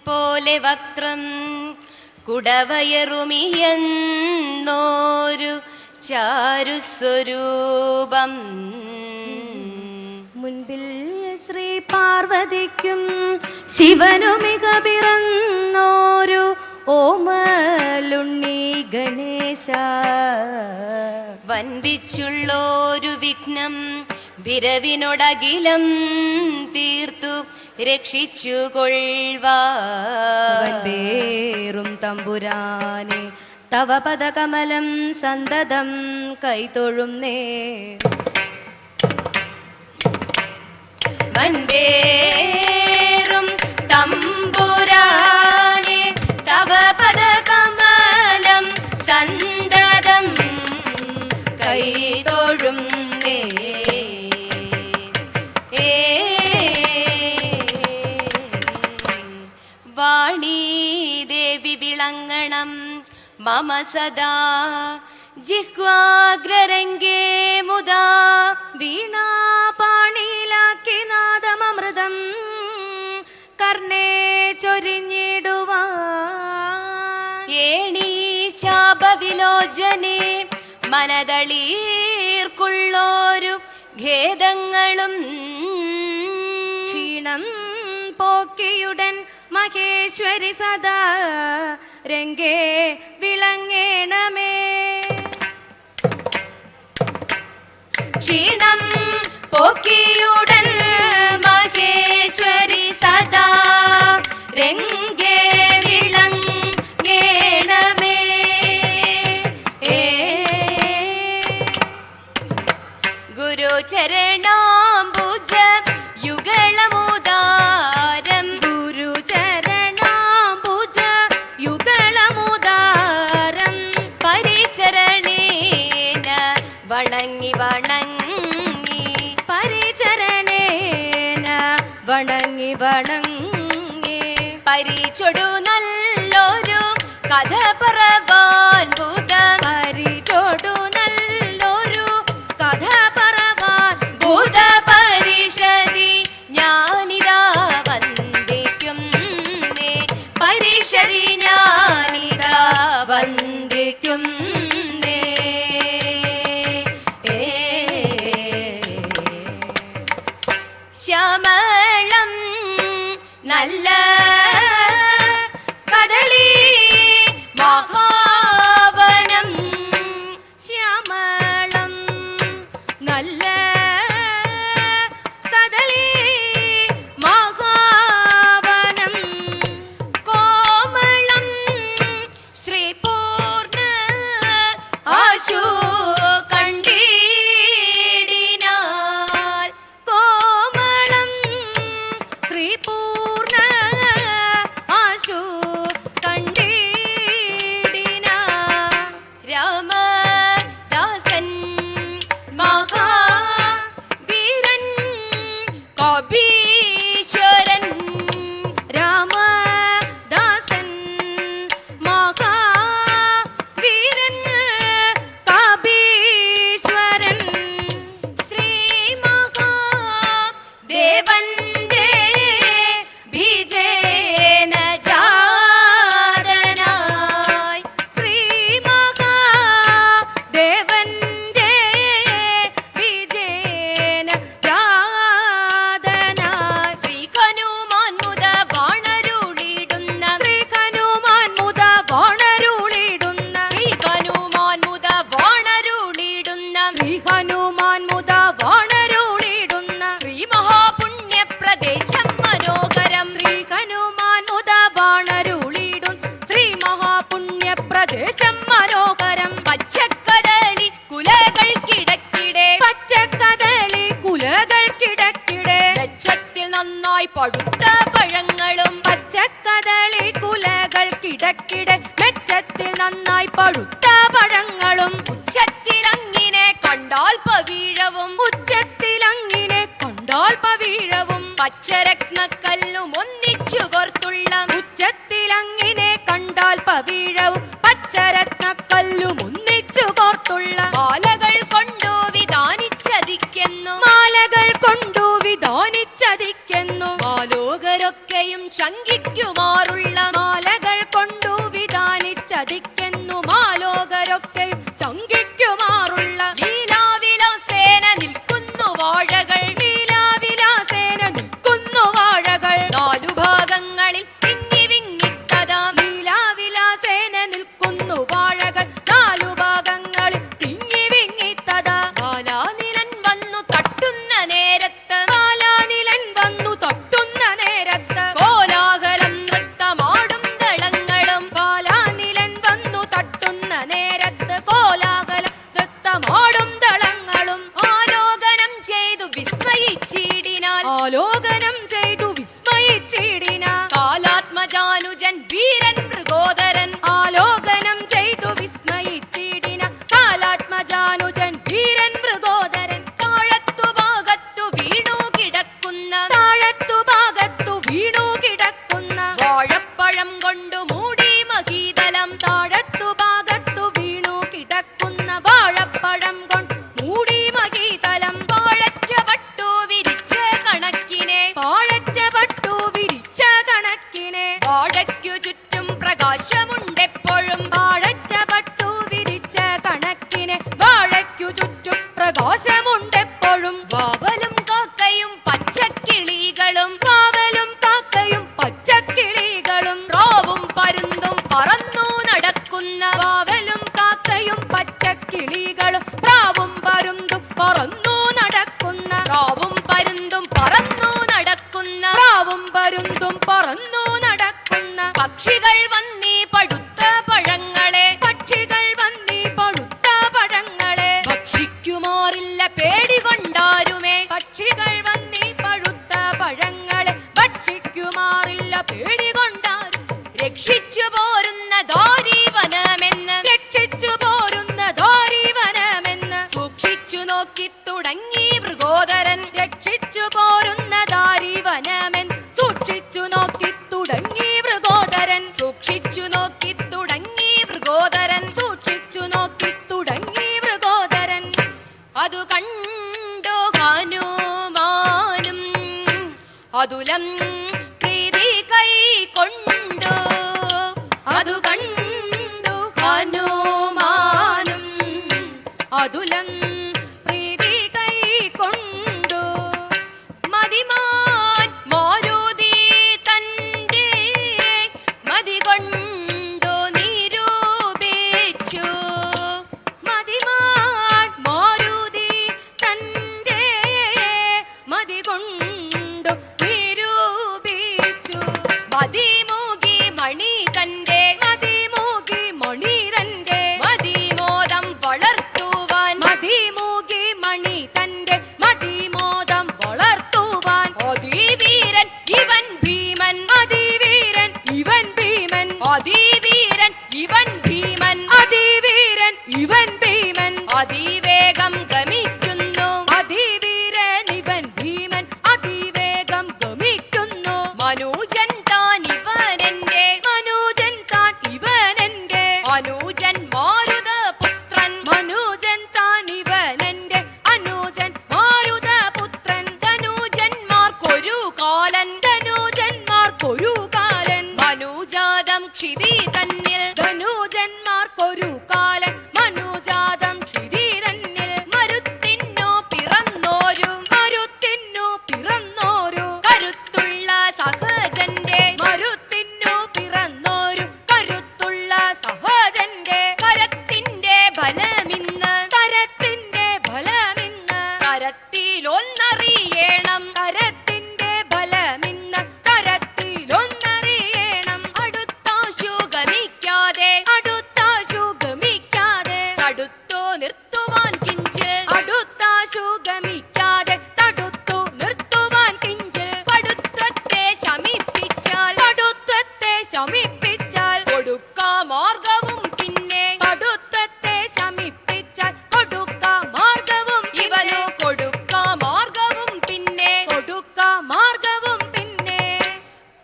പോലെ വക്രം കുടവയറുമിയെന്നോരു ചാരുസ്വരൂപം. മുൻപിൽ ശ്രീ പാർവതിക്കും ശിവനുമിക പിറന്നോരു ഓമലുണ്ണി ഗണേശ. വൻപിച്ചുള്ളോരു വിഘ്നം വിരവിനോടകിലം തീർത്തു രക്ഷിച്ചുകൊള്ളുവാൻ. വേറും തമ്പുരാനെ തവ പദകമലം സന്തതം കൈതൊഴുന്നേ. വന്ദേറും തമ്പുരാനെ തവ പദകമലം സന്തതം കൈതൊഴുന്നേ. വാണീ ദേവി വിളങ്ങണം മമ സദാ ജിഹ്വാഗ്രരംഗേ മുദാ. വീണാപാണിയിലാക്കി നാദമൃതം കർണേ ചൊരിഞ്ഞിടുവാൻ. ഏണീ ശാപവിലോചനെ മനതളീർക്കുള്ളോരു ഖേദങ്ങളും ക്ഷീണം പോക്കിയുടൻ മഹേശ്വരി സദാ രംഗേ വിളങ്ങേണമേ. ക്ഷീണം പോക്കിയുടൻ മഹേശ്വരി സദാ രംഗേ വിളങ്ങേണമേ. ഗുരുചരണാംബുജ യുഗളമുദാരം. ഗുരുചരണാംബുജ യുഗളമുദാരം. പരിചരണേന വണങ്ങി വണങ്ങി. പരിചരണേന വണങ്ങി വണങ്ങി. പരിചൊടു നല്ലൊരു കഥ പറവാൻ ഭൂത. പരിചൊടു നല്ലൊരു കഥ പറവാൻ ഭൂത പരിഷതി ഞാനിതാ വന്ദിക്കുന്നേ. പരിഷതി ഞാനിതാ വന്ദിക്കുന്നേ. ശ്യാമളം നല്ല കദളി മഹാവനം. ശ്യാമളം നല്ല കദളി മഹാവനം. കോമളം ശ്രീപൂർണ ആശു കണ്ടിടിനാൽ. കോമളം ശ്രീപൂർണ ആശു കണ്ടിടിന. രാമദാസൻ മഹാവീരൻ കവീശ്വരൻ. രാമദാസൻ മഹാവീരൻ കവീശ്വരൻ. ശ്രീ മഹാദേവന്റെ ബീജേന ജാതനായി. ശ്രീ മഹാദേവന്റെ വിജയന ജാതനായി. ശ്രീ ഹനുമാൻ മുത വാണരുളിടുന്ന. ശ്രീ ഹനുമാൻ മുത വാണരുളിടുന്ന. ശ്രീ ഹനുമാൻ മുത വാണരുളിടുന്ന. ശ്രീ ഹനുമാൻ മുത വാണരുളിടുന്ന. ശ്രീ മഹാപുണ്യപ്രദേശം മനോഹരം. ശ്രീ ഹനുമാൻ മുത വാണരുളിടും ശ്രീ മഹാപുണ്യപ്രദേശം മനോഹരം. പച്ചക്കദളി കുലകൾക്കിടക്കിടെ. പച്ചക്കദളി കുലകൾക്കിടക്കിടെ. മെച്ചത്തിൽ നന്നായി പഴുത്ത പഴങ്ങളും. പച്ചക്കദളി കുലകൾക്കിടക്കിടെ. മെച്ചത്തിൽ നന്നായി പഴുത്ത പഴങ്ങളും. ഉച്ചത്തിലങ്ങിനെ കണ്ടാൽ പവീഴവും. ഉച്ചത്തിലങ്ങിനെ കണ്ടാൽ പവീഴവും. പച്ചരത്നക്കല്ലും ഒന്നിച്ചു കോർത്തുള്ള. ഉച്ചത്തിലങ്ങിനെ കണ്ടാൽ പവീഴവും. പച്ചരത്നക്കല്ലും ഒന്നിച്ചു കോർത്തുള്ള. മാലകൾ കൊണ്ടു വിധാനിച്ചതിക്കുന്നു. മാലകൾ കൊണ്ടു വിധാനിച്ചതിക്കുന്നു. മാലോകരൊക്കെയും ശങ്കിക്കുമാറുള്ള മാലകൾ കൊണ്ടു വിധാനിച്ചതിക്കെന്നു മാലോകരൊക്കെ ശങ്കിക്കുമാറുള്ള ലീലാവിലാസേന നിൽക്കുന്നു വാഴകൾ ലീലാവിലാസേന നിൽക്കുന്നു വാഴകൾ നാലു ഭാഗങ്ങളിൽ വിങ്ങി വിങ്ങിത്തതാ ലീലാവിലാസേന നിൽക്കുന്നു വാഴകൾ നാലു ഭാഗങ്ങളിൽ തിങ്ങി വിങ്ങിത്തതാ ബാലാനിലൻ വന്നു തട്ടുന്ന നേരത്ത് ബാലാനിലൻ വന്നു തൊട്ടുന്ന നേരത്ത് കോലാഹലം നൃത്തമാടും ദളങ്ങളും ബാലാനിലൻ വന്നു തട്ടുന്ന നേരത്ത് കോലാഹലം നൃത്തമാടും ദളങ്ങളും ആലോകനം ചെയ്തു വിസ്മയിച്ചിടിനാൽ ആലോകനം ചെയ്തു വിസ്മയിച്ചിടിന കാലാത്മജാനുജൻ വീരൻ മൃഗോദരൻ ആലോകനം ചെയ്തു വിസ്മയിച്ചിടിന കാലാത്മജാനുജൻ വീരൻ മൃഗോദരൻ താഴത്തു ഭാഗത്തു വീണു കിടക്കുന്ന താഴത്തു ഭാഗത്തു വീണു കിടക്കുന്ന വാഴപ്പഴം കൊണ്ടു മൂടി മഹീതലം താഴത്തു ഭാഗത്തു വീണു കിടക്കുന്ന വാഴപ്പഴം കൊണ്ട് മൂടി മകീതലം വാഴറ്റ പട്ടു വിരിച്ച കണക്കിനെ വാഴറ്റ പട്ടു വിരിച്ച കണക്കിനെ വാഴയ്ക്കു ചുറ്റും പ്രകാശമുണ്ടെപ്പോഴും വാഴറ്റ പട്ടു വിരിച്ച കണക്കിനെ വാഴയ്ക്കു ചുറ്റും പ്രകാശമുണ്ടെപ്പോഴും വാവലും കാക്കയും പച്ചക്കിളികളും പാവലും കാക്കയും പച്ചക്കിളികളും പ്രാവും പരുന്തും പറന്നു നടക്കുന്ന പാവലും കാക്കയും പച്ചക്കിളികളും പ്രാവും പരുന്തും പറന്നു നടക്കുന്ന പ്രാവും പരുന്തും പറന്നു നടക്കുന്ന പ്രാവും പരുന്തും പറന്നു നടക്കുന്ന പക്ഷികൾ വന്നീ പഴുത്ത പഴങ്ങളെ പക്ഷികൾ വന്നീ പഴുത്ത പഴങ്ങളെ ഭക്ഷിക്കുമാറില്ല പേടി കൊണ്ടാരുമേ പക്ഷികൾ വന്നീ പഴുത്ത പഴങ്ങളെ ഭക്ഷിക്കുമാറില്ല പേടികൊണ്ടാരും രക്ഷിച്ചു പോരുന്ന ദാരീവനമെന്ന് രക്ഷിച്ചു പോരുന്ന ധാരീവനമെന്ന് സൂക്ഷിച്ചു നോക്കി തുടങ്ങി മൃഗോദരൻ രക്ഷിച്ചു പോരുന്ന ധാരീവനമെന്ന് സൂക്ഷിച്ചു നോക്കി തുടങ്ങി മൃഗോദരൻ സൂക്ഷിച്ചു നോക്കി തുടങ്ങി മൃഗോദരൻ സൂക്ഷിച്ചു നോക്കി തുടങ്ങി മൃഗോദരൻ അതു കണ്ടു ഹനുമാനും അതുലം പ്രീതി കൈക്കൊണ്ടു അതു കണ്ടു ഹനുമാനും അതുലം പ്രീതി കൈക്കൊണ്ടു മതിമാൻ മാരുതി തന്റെ മതി കൊണ്ടു നിരൂപിച്ചു മതിമാൻ മാരുതി തന്റെ മതി കൊണ്ടു നിരൂപിച്ചു മതിമൂകി മണി തന്റെ മതിമൂകി മണി തന്റെ മതിമോദം വളർത്തുവാൻ മതിമൂകി മണി തന്റെ മതിമോദം വളർത്തുവാൻ അതിവീരൻ ഇവൻ ഭീമൻ അതിവീരൻ ഇവൻ ഭീമൻ അതിവീരൻ ഇവൻ ഭീമൻ അതിവീരൻ ഇവൻ ഭീമൻ അതിവേഗം ഗമിക്കുന്നു അതിവീരൻ ഇവൻ ഭീമൻ അതിവേഗം ഗമിക്കുന്നു മനൂജൻ താൻ ഇവനെന്റെ മനോജൻ താൻ ഇവനെന്റെ അനുജൻ മാരുതപുത്രൻ മനോജൻ താൻ ഇവനെന്റെ അനുജൻ മാരുതപുത്രൻ ധനുജന്മാർക്കൊരു കാലൻ ധനുജന്മാർക്കൊരു കാലൻ മനുജാതം ക്ഷിതി തന്നിൽ ധനുജന്മാർക്കൊരു കാലൻ മനുജാതം ക്ഷിതീരന്നിൽ മരുത്തിനു പിറന്നോരു മരുത്തിന്നു പിറന്നോരു കരുത്തുള്ള സഹജന്റെ മരുത്തിന്നു പിറന്നോരു കരുത്തുള്ള സഹജന്റെ കരത്തിന്റെ ഫലമിന്ന് കരത്തിന്റെ ഫലമിന്ന് കരത്തിലൊന്നറിയണം കരത്തിന്റെ ഫലമിന്ന് കരത്തിലൊന്നറിയണം അടുത്താശു ഗമിക്കാതെ അടുത്താശു ഗമിക്കാതെ തടുത്തു നിർത്തുവാൻ കിഞ്ചിൽ അടുത്താശു ഗമിക്കാതെ തടുത്തു നിർത്തുവാൻ കിഞ്ചിൽ പടുത്വത്തെ ശമിപ്പിച്ചാൽ പടുത്വത്തെ ശമിപ്പിച്ചാൽ കൊടുക്ക മാർഗവും പിന്നെ പടുത്വത്തെ ശമിപ്പിച്ചാൽ കൊടുക്ക മാർഗവും ഇവനു കൊടുക്ക മാർഗവും പിന്നെ കൊടുക്ക മാർഗവും പിന്നെ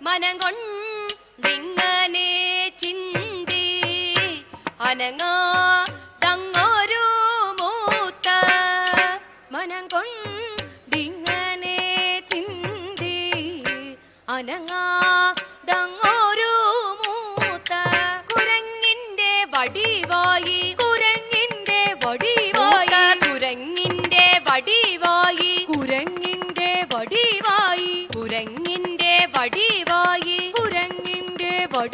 മനം കൊണ്ടിങ്ങനെ ചിന്തി അനങ്ങാതങ്ങൊരു മൂത്ത മനം കൊണ്ടിങ്ങനെ ചിന്തി അനങ്ങാ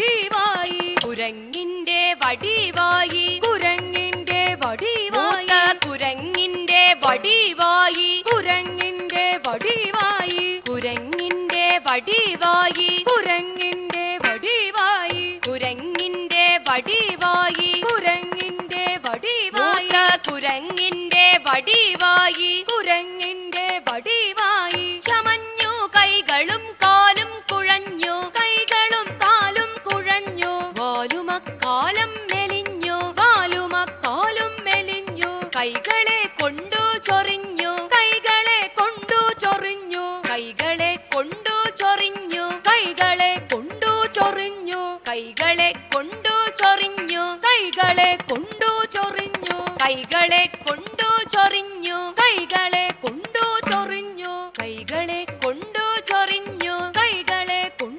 വടിവായി കുരങ്ങിന്റെ വടിവായി കുരങ്ങിന്റെ വടിവായി കുരങ്ങിന്റെ വടിവായി കുരങ്ങിന്റെ വടിവായി കുരങ്ങിന്റെ വടിവായി കുരങ്ങിന്റെ വടിവായി കുരങ്ങിന്റെ വടിവായി കുരങ്ങിന്റെ വടിവായി കുരങ്ങിന്റെ വടിവായി കുരങ്ങിന്റെ വടിവായി ചമഞ്ഞു കൈകളും കാലും കുഴഞ്ഞു കൈകളും കാലും കുഴഞ്ഞു വാലുമക്കാലം മെലിഞ്ഞു വാലുമക്കാലും മെലിഞ്ഞു കൈകളെ കൊണ്ടു ചൊറിഞ്ഞു കൈകളെ കൊണ്ടു ചൊറിഞ്ഞു കൈകളെ കൊണ്ടു ചൊറിഞ്ഞു കൈകളെ കൊണ്ടു ചൊറിഞ്ഞു കൈകളെ കൊണ്ടു ചൊറിഞ്ഞു കൈകളെ കൊണ്ടു ചൊറിഞ്ഞു കൈകളെ കൊണ്ടു ചൊറിഞ്ഞു കൈകളെ കൊണ്ടു ചൊറിഞ്ഞു കൈകളെ കൊണ്ടു ചൊറിഞ്ഞു കൈകളെ കൊണ്ടു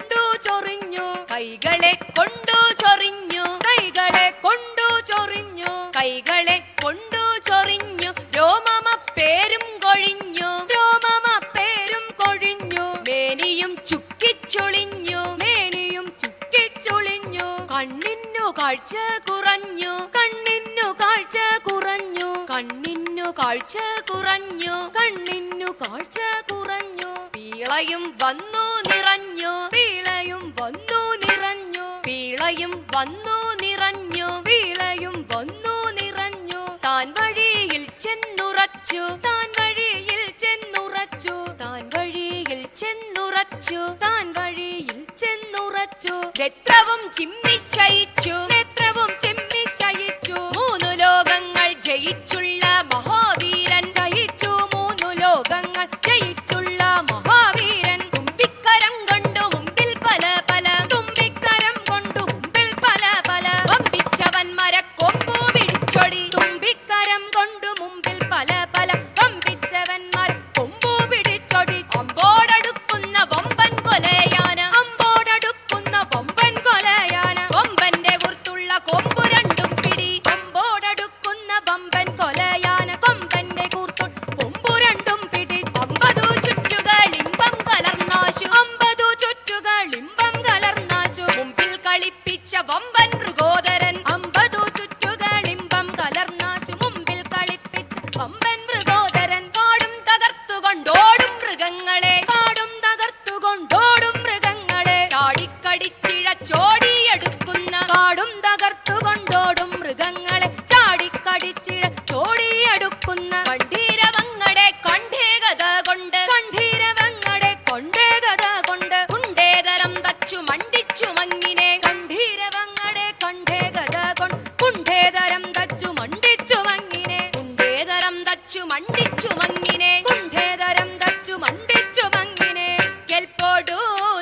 ചൊറിഞ്ഞു കൈകളെ കൊണ്ടു ചൊറിഞ്ഞു കൈകളെ കൊണ്ടു ചൊറിഞ്ഞു കൈകളെ കൊണ്ടു ചൊറിഞ്ഞു രോമമ പേരും കൊഴിഞ്ഞു രോമമ പേരും കൊഴിഞ്ഞു മേനിയും ചുക്കിച്ചുളിഞ്ഞു മേനിയും ചുക്കിച്ചുളിഞ്ഞു കണ്ണിന്നു കാഴ്ച കുറഞ്ഞു കണ്ണിന്നു കാഴ്ച കുറഞ്ഞു കണ്ണിന്നു കാഴ്ച കുറഞ്ഞു കണ്ണിന്നു കാഴ്ച കുറഞ്ഞു പീളയും വന്നു നിറഞ്ഞു പീളയും വന്നു നിറഞ്ഞു പീളയും വന്നു നിറഞ്ഞു പീളയും വന്നു നിറഞ്ഞു താൻ വഴിയിൽ ചെന്നുറച്ചു താൻ വഴിയിൽ ചെന്നുറച്ചു താൻ വഴിയിൽ ചെന്നുറച്ചു താൻ വഴിയിൽ ചെന്നുറച്ചു രക്തവും ചിമ്മിശയിച്ചു നേത്രവും ചിമ്മി ശയിച്ചു മൂന്നു ലോകങ്ങൾ ജയിച്ചുള്ള മഹാവീരൻ ശയിച്ചു മൂന്നു ലോകങ്ങൾ ജയിച്ചുള്ള മഹാവീരൻ തുമ്പിക്കരം കൊണ്ടു മുമ്പിൽ പല പല തുമ്പിക്കരം കൊണ്ടു മുമ്പിൽ പല പല വമ്പിച്ചവൻ മരക്കൊമ്പു പിടിച്ചൊടി തുമ്പിക്കരം കൊണ്ടു മുമ്പിൽ പല പല വമ്പിച്ചവന്മാർ കൊമ്പു പിടിച്ചൊടി അമ്പോടടുക്കുന്ന വമ്പൻ കൊലയാന അമ്പോടടുക്കുന്ന വമ്പൻ കൊലയാന വമ്പന്റെ കുർത്തുള്ള കൊമ്പു രണ്ടും പിടി കൊമ്പോടടുക്കുന്ന വമ്പൻ കൊലയാന കൊമ്പന്റെ കൂർത്തു കൊമ്പു രണ്ടും പിടി 50 ചുറ്റുകൾ ഇമ്പം കലർന്നാശു 50 ചുറ്റുകൾ ഇമ്പം കലർന്നാശു മുമ്പിൽ കളിപ്പിച്ച വമ്പൻ മൃഗോദരൻ 50 ചുറ്റുകൾ ഇമ്പം കലർന്നാശു മുമ്പിൽ കളിപ്പിച്ച വമ്പൻ മൃഗോദരൻ പാടും തകർത്തുകൊണ്ടോടും മൃഗങ്ങളെ കാടും തകർത്തുകൊണ്ടോടും മൃഗങ്ങളെ ചാടിക്കടിച്ചിഴച്ചോടിയെടുക്കുന്ന കാടും തകർത്തുകൊണ്ടോടും മൃഗങ്ങളെ ചാടിക്കടിച്ചിഴ ചോടിയെടുക്കുന്ന കണ്ടീരവങ്ങടെ കണ്ഠേകത കൊണ്ട് കണ്ഠീരവങ്ങളെ കൊണ്ടേ കഥ കൊണ്ട് കുണ്ടേതരം തച്ചു മണ്ടിച്ചു മങ്ങിനെ കണ്ഠീരവങ്ങളെ കണ്ടേ കഥ കൊണ്ട് കുണ്ഠേതരം തച്ചു മണ്ടിച്ചു മങ്ങിനെ കുണ്ടേതരം തച്ചു മണ്ടിച്ചു മങ്ങിനെ കുണ്ഠേതരം തച്ചു മണ്ടിച്ചു മങ്ങിനെ കെൽപ്പോടു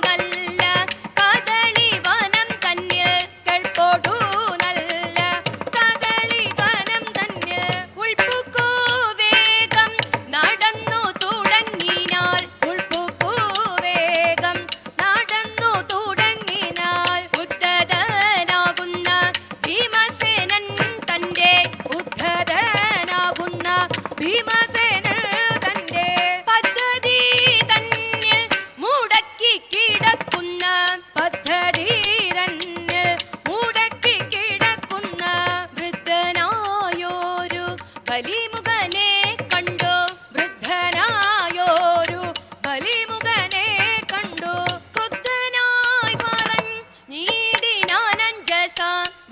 നല്ല കദളി വനം തന്നിൽ കേൾപ്പോടു നല്ല കദളി വനം തന്നെ ഉൾപ്പുക്കു വേഗം നടന്നു തുടങ്ങിനാൽ ഉൾപ്പുക്കു വേഗം നടന്നു തുടങ്ങിനാൽ ഉദ്ധതനാകുന്ന ഭീമസേനൻ തന്റെ ഉദ്ധതനാകുന്ന ഭീമസേനൻ തന്റെ പദ്ധതി തന്നിൽ മുടക്കി കിടക്കുന്ന പദ്ധതി തന്നിൽ മുടക്കി കിടക്കുന്ന വൃദ്ധനായോരു ബലിമുഖനെ കണ്ടു വൃദ്ധനായോരു ബലിമുഖനെ കണ്ടു ക്രുദ്ധനായി പറഞ്ഞിടിനാനഞ്ജസ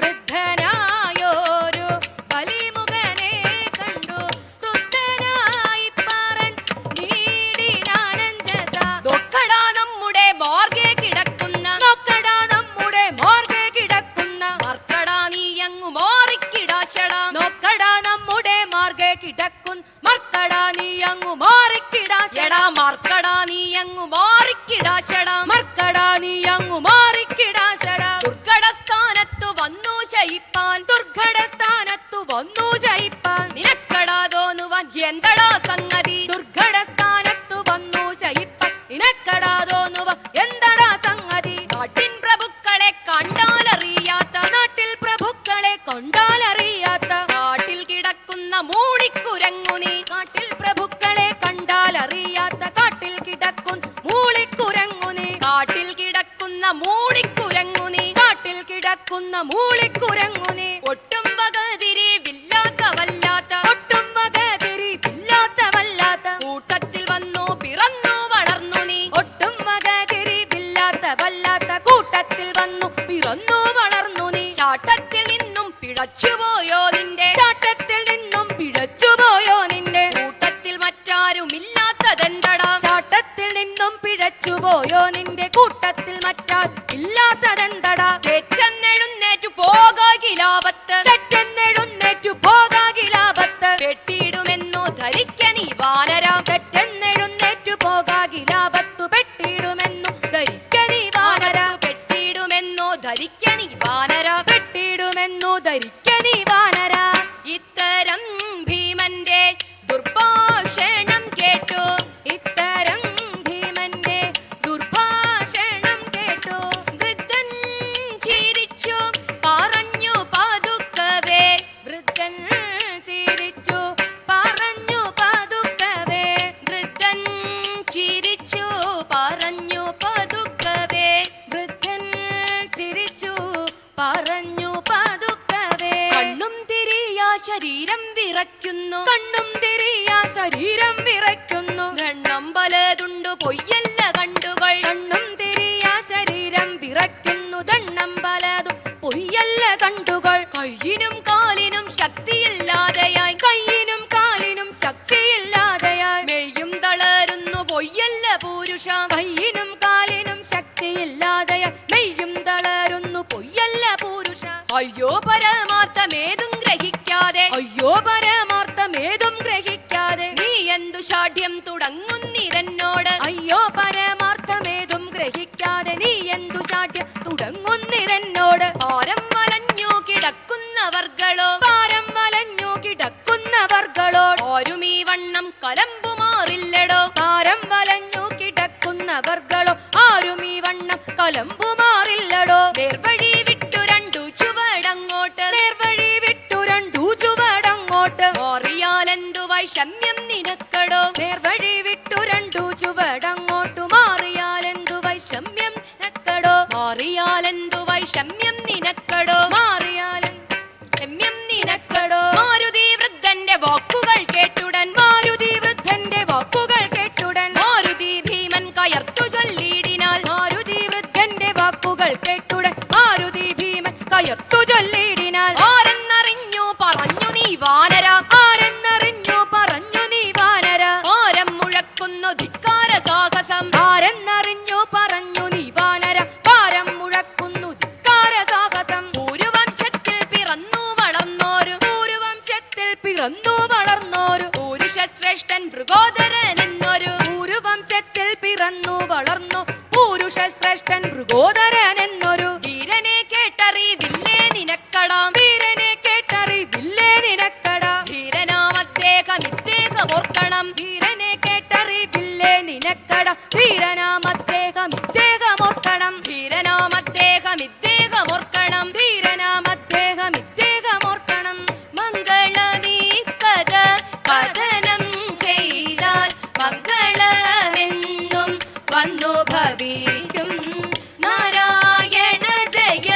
വൃദ്ധനായോരു ബലിമുഖനെ കണ്ടു ക്രുദ്ധനായി പറഞ്ഞിടിനാനഞ്ജസ നോക്കടാ നമ്മുടെ മാർഗെ കിടക്കുന്ന നോക്കടാ നമ്മുടെ മാർഗെ കിടക്കുന്ന മർക്കടാ നീ അങ്ങു മാറിക്കിടാശടാ നോക്കടാ നമ്മുടെ മാർഗെ കിടക്കുന്ന മർക്കടാ നീ അങ്ങു മാറിക്കിടാശടാ എടാ മർക്കടാ നീ അങ്ങു മാറിക്കിടാശടാ മർക്കടാ നീ അങ്ങു മാറിക്കിടാശടാ ദുർഘടസ്ഥാനത്തു വന്നു ശയിപ്പാൻ ദുർഘട നടക്കുന്ന മൂളിക്കുരങ്ങു നീ. ഒട്ടും വകതിരിവില്ലാത്ത വല്ലാത്ത ഒട്ടും വകതിരിവില്ലാത്ത വല്ലാത്ത കൂട്ടത്തിൽ വന്നു പിറന്നു വളർന്നു നീ. ഒട്ടും വകതിരിവില്ലാത്ത വല്ലാത്ത കൂട്ടത്തിൽ വന്നു പിറന്നു വളർന്നു നീ. ചാട്ടത്തിൽ നിന്നും പിഴച്ചുപോയോ നിന്റെ ചാട്ടത്തിൽ നിന്നും പിഴച്ചുപോയോ നിന്റെ കൂട്ടത്തിൽ മറ്റാരുമില്ലാത്തതെന്തടാ. ചാട്ടത്തിൽ നിന്നും പിഴച്ചുപോയോ നിന്റെ കൂട്ടത്തിൽ മറ്റാർ ഇല്ലാത്തതെന്തടാ. തെറ്റെന്നെഴുന്നേറ്റു പോകാകിലാപത്ത് തെറ്റെന്നെഴുന്നേറ്റു പോകാകിലാപത്ത് പെട്ടിടുമെന്നു ധരിക്ക നീ വാനര. തെറ്റെന്നെഴുന്നേറ്റു പോകാകിലാപത്തു പെട്ടിടുമെന്നു ധരിക്ക നീ വാനര. പെട്ടിടുമെന്നു ധരിക്ക നീ വാനര. പെട്ടിടുമെന്നു ധരിക്ക നീ വാനര. ഇത്തരം ഭീമന്റെ ദുർഭാഷണം കേട്ടു ഇത്തരം ഭീമന്റെ ദുർഭാഷണം കേട്ടു വൃദ്ധൻ ചിരിച്ചു പറഞ്ഞു പതുക്കവേ. വൃദ്ധൻ ചിരിച്ചു പറഞ്ഞു പതുക്കവേ. വൃദ്ധൻ ചിരിച്ചു പറഞ്ഞു പതുക്കവേ. വൃദ്ധൻ ചിരിച്ചു പറഞ്ഞു പതുക്കവേ. കണ്ണും തിരിയാ ശരീരം വിറയ്ക്കുന്നു. കണ്ണും തിരിയാ ശരീരം വിറയ്ക്കുന്നു. എണ്ണം പലതുണ്ടു പൊയ്യല്ല കണ്ടുകൾ. കണ്ണും തിരിയാ ശരീരം വിറയ്ക്കുന്നു. ദണ്ണം പലതും പൊയ്യല്ല കണ്ടുകൾ. കയ്യിനും കാലിനും ശക്തിയില്ലാതെയായി കയ്യിനും കാലിനും ശക്തിയില്ലാതെയായി മെയ്യും തളരുന്നു പൊയ്യല്ല പൂരുഷ. കയ്യിനും കാലിനും ശക്തിയില്ലാതെയായി മെയ്യും തളരുന്നു പൊയ്യല്ല പൂരുഷ. അയ്യോ പരമാർത്ഥമേതും ഗ്രഹിക്കാതെ അയ്യോ പരമാർത്ഥമേതും ഗ്രഹിക്കാതെ നീ എന്തു ഷാഠ്യം തുടങ്ങുന്നിതെന്നോട്. അയ്യോ പരമാർത്ഥമേതും ഗ്രഹിക്കാതെ നീ എന്തു സാഠ്യം തുടങ്ങുന്നിതെന്നോട്. ഭാരം വലഞ്ഞു കിടക്കുന്നവർകളോ ഭാരം വലഞ്ഞു കിടക്കുന്നവർകളോട് ആരും ഈ വണ്ണം കലമ്പുമാറില്ലടോ. ഭാരം വലഞ്ഞു കിടക്കുന്നവർകളോ ആരും ഈ വണ്ണം കലമ്പുമാറില്ലടോ. നേർവഴി വിട്ടു രണ്ടു ചുവടങ്ങോട്ട് നേർവഴി വിട്ടു രണ്ടു ചുവടങ്ങോട്ട് മാറിയാലെന്തു വൈഷമ്യം നിനക്കടോ. നേർവഴി വിട്ടു രണ്ടു ചുവടങ്ങോട്ടു മാറിയാലെന്തു വൈഷമ്യം നക്കടോ. മാറിയാലെന്തു വൈഷമ്യം നിനക്കടോ. മാറിയാലെന്തു നിനക്കടോ. മാരുതി വൃദ്ധന്റെ വാക്കുകൾ കേട്ടുടൻ മാരുതി വൃദ്ധന്റെ വാക്കുകൾ കേട്ടുടൻ മാരുതി ഭീമൻ കയർത്തു ചൊല്ലിയിടിനാൽ. മാരുതി വൃദ്ധന്റെ വാക്കുകൾ കേട്ടുടൻ മാരുതി ഭീമൻ കയർത്തു ചൊല്ലിയിടിനാൽ. ആരെന്നറിഞ്ഞു പറഞ്ഞു നീ വാനര. ആരെന്നറിഞ്ഞു പറഞ്ഞു നീ വാനര. ആരം മുഴക്കുന്നു ധിക്കാര സാഹസം. ആരെന്നറിഞ്ഞു പറഞ്ഞു നീ വാനര. പാരം മുഴക്കുന്നു ധിക്കാര സാഹസം. പൂരുവംശത്തിൽ പിറന്നു വളർന്നോരു പൂരുവംശത്തിൽ പിറന്നു വളർന്നോരു പുരുഷശ്രേഷ്ഠൻ മൃഗോദരൻ എന്നൊരു പൂരുവംശത്തിൽ പിറന്നു വളർന്നു പുരുഷശ്രേഷ്ഠൻ മൃഗോദരൻ എന്നൊരു വീരനെ കേട്ടറിവില്ലേ നിനക്കടാം. വീരനെ കേട്ടറിവില്ലേ നിനക്കടാ. ധീരനാമദ്ദേഹമിദ്ദേഹമോർക്കണം. വീരനെ കേട്ടറിവില്ലേ നിനക്കട. ധീരനാമദ്ദേഹമിദ്ദേഹമോർക്കണം. ധീരനാമദ്ദേഹമിദ്ദേഹമോർക്കണം. ധീരനാമദ്ദേഹമിദ്ദേഹമോർക്കണം. മംഗളമീ കഥ കഥനം ചെയ്താൽ മംഗളമെന്നും വന്നു ഭവിക്കും. നാരായണ ജയ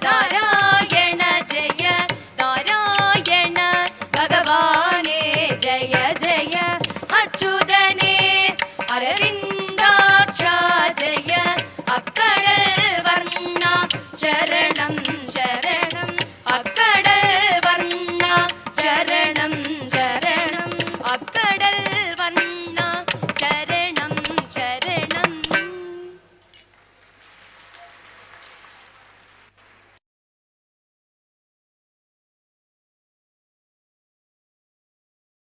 നാരായണ ജയ നാരായണ ഭഗവാനേ ജയ ജയ. അച്യുതനേ അരവിന്ദാക്ഷ ജയ. അക്കടൽ വർണ്ണ ശരണം ശരണം. അക്കടൽ